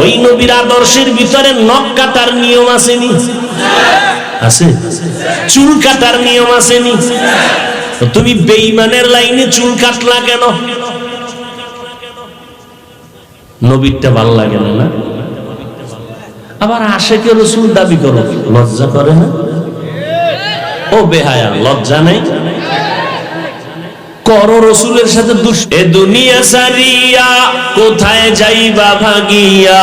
ওই নবীর আদর্শের ভিতরে নখ কাটার নিয়ম আসেনি? আছে। চুল কাটার নিয়ম আসেনি? তুমি বেঈমানের লাইনে চুল কাটলা কেন? নবীরটা ভাল লাগে না? আবার আশেকে রাসূল দাবি করো, লজ্জা করে না? ও বেহায়া, লজ্জা নেই? করো রাসূলের সাথে এ দুনিয়া সারিয়া কোথায় যাইবা ভাগিয়া,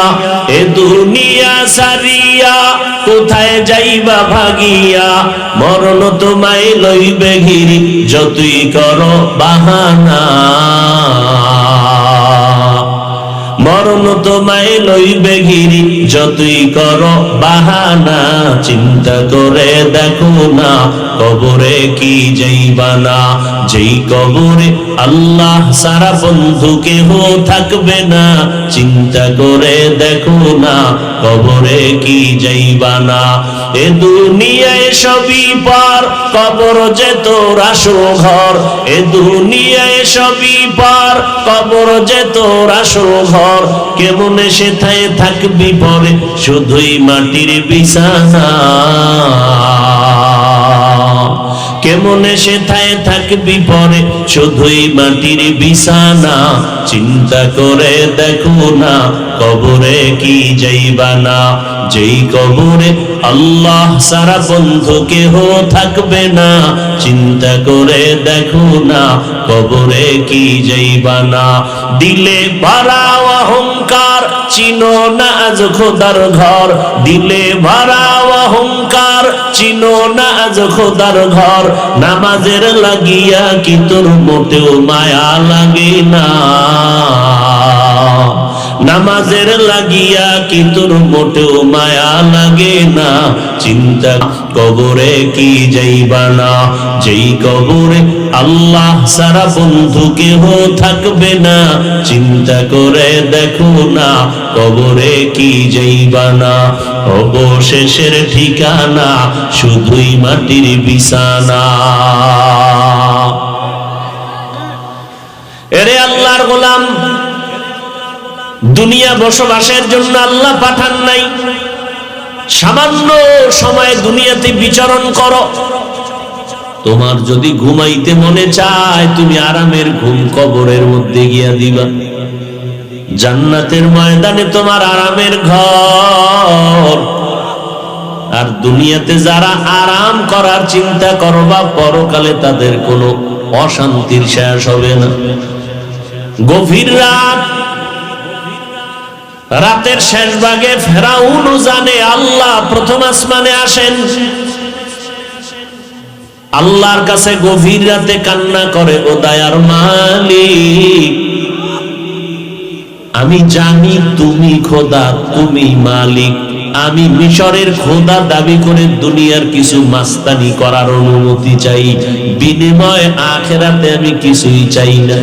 এ দুনিয়া সারিয়া কোথায় যাইবা ভাগিয়া, মরণ তোমায় লইবে ঘিরি যতই করো বাহানা, মরণ তোমায় লইবে ঘিরি যতই করো বাহানা, চিন্তা করে দেখো না কবরে কি যাইবা না, যেই কবরে আল্লাহ সারা বন্ধু কেহ থাকবে না, চিন্তা করে দেখো না কবরে কি যাইবা না। এ দুনিয়ায় সবই পার, কবর যে তোর আসল ঘর, এ দুনিয়ায় সবই পার, কবর যে তোর আসল ঘর, কেমনে সেথায় থাকবি পরে শুধুই মাটির বিছানা, কেমনে সেথায় থাকবি পরে শুধুই মাটির বিছানা, চিন্তা করে দেখো না কবরে কি যাইবা না, যেই কবরে আল্লাহ সারা বন্ধু কেহ থাকবে না, চিন্তা করে দেখো না কবরে কি যাইবা না। দিলে ভরা অহংকার চিনো না আজ খোদার ঘর, দিলে ভরা অহংকার চিনো না আজ খোদার ঘর, নামাজের লাগিয়া কি তোর মোটেও মায়া লাগে না, নামাজের লাগিয়া কি তোর মোটেও মায়া লাগে না, চিন্তা কবরে কি যাইবা না, যেই কবরে আল্লাহ সারা বন্ধু কেহ থাকবে না, চিন্তা করে দেখো না কবরে কি যাইবা না, অবশেষের ঠিকানা শুধুই মাটির বিছানা। এরে আল্লাহর গোলাম, দুনিয়া বসবাসের জন্য আল্লাহ পাঠান নাই, সামান্য সময় দুনিয়াতে বিচরণ করো। তোমার যদি ঘুমাইতে মনে চায় তুমি আরামের ঘুম কবরের মধ্যে গিয়া দিবা, জান্নাতের ময়দানে তোমার আরামের ঘর। আর দুনিয়াতে যারা আরাম করার চিন্তা করবা পরকালে তাদের কোনো অশান্তির শেষ হবে না। গভীর রাত, রাতের শেষ ভাগে ফেরাউন জানে আল্লাহ প্রথম আসমানে আসেন, আল্লাহর কাছে গভীর রাতে কান্না করে, ও দয়ার মালিক আমি জানি তুমি খোদা, তুমি মালিক, আমি মিশরের খোদা দাবি করে দুনিয়ার কিছু মাস্তানি করার অনুমতি চাই, বিনিময়ে আখিরাতে আমি কিছুই চাই না।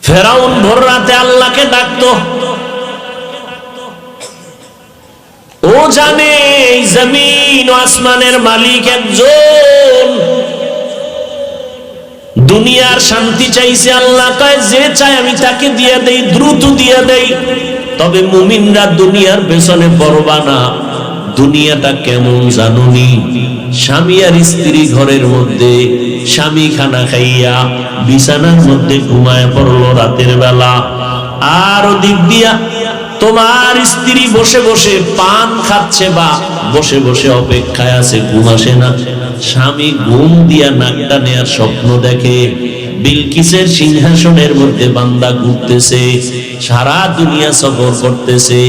ফেরাউন ভোর রাতে আল্লাহকে ডাকতো, ও জানে এই জমিন ও আসমানের মালিক একজন, দুনিয়ার শান্তি চাইছে, আল্লাহ কয় যে চাই আমি তাকে দিয়ে দেই, দ্রুত দিয়ে দেই, তবে মুমিনরা দুনিয়ার পেছনে পড়বা না। দুনিয়াটা কেমন জানুনি, স্বামী আর স্ত্রী ঘরের মধ্যে, স্বামী খানা খাইয়া বিছানার মধ্যে ঘুমায় পড়লো রাতের বেলা, আর ওদিক দিয়া তোমার স্ত্রী বসে বসে পান খাচ্ছে বা বসে বসে অপেক্ষায় আছে, ঘুম আসে না। স্বামী ঘুম দিয়া নাকটা নেয়ার স্বপ্ন দেখে, বিলকিসের সিংহাসনের মধ্যে বান্দা ঘুরতেছে, সারা দুনিয়া সফর করতেছে,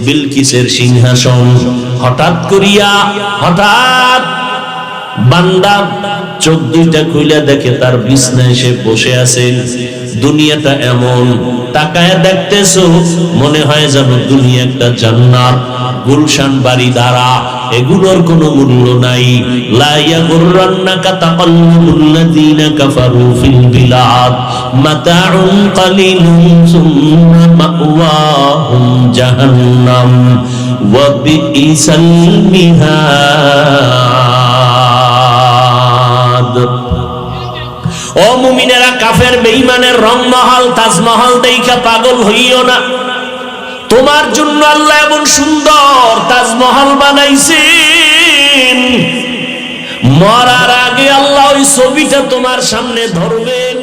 বিলকিসের সিংহাসন। হঠাৎ করিয়া বান্দা চোখ দুইটা খুলে দেখে তার বিছনায় সে বসে আছেন। দুনিয়াটা এমন, তাকায় দেখতেছো মনে হয় যেন দুনিয়া একটা জান্নাত, গুলশান বাড়ি দ্বারা, এগুলোর কোনো মূল্য নাই। লা ইয়াগুররান্নাকা তাকাল্লুবুল্লাযীনা কাফারু ফিল বিলাদ মাতাউন কালিলুন সুম্মা মাওয়াহুম জাহান্নাম ওয়া বিইসাল মিহাদ। ও মুমিনেরা, কাফের বেঈমানের রংমহল তাজমহল দেখা পাগল হইও না। তোমার জন্য আল্লাহ এমন সুন্দর তাজমহল বানাইছেন, মরার আগে আল্লাহ ওই ছবিটা তোমার সামনে ধরবেন।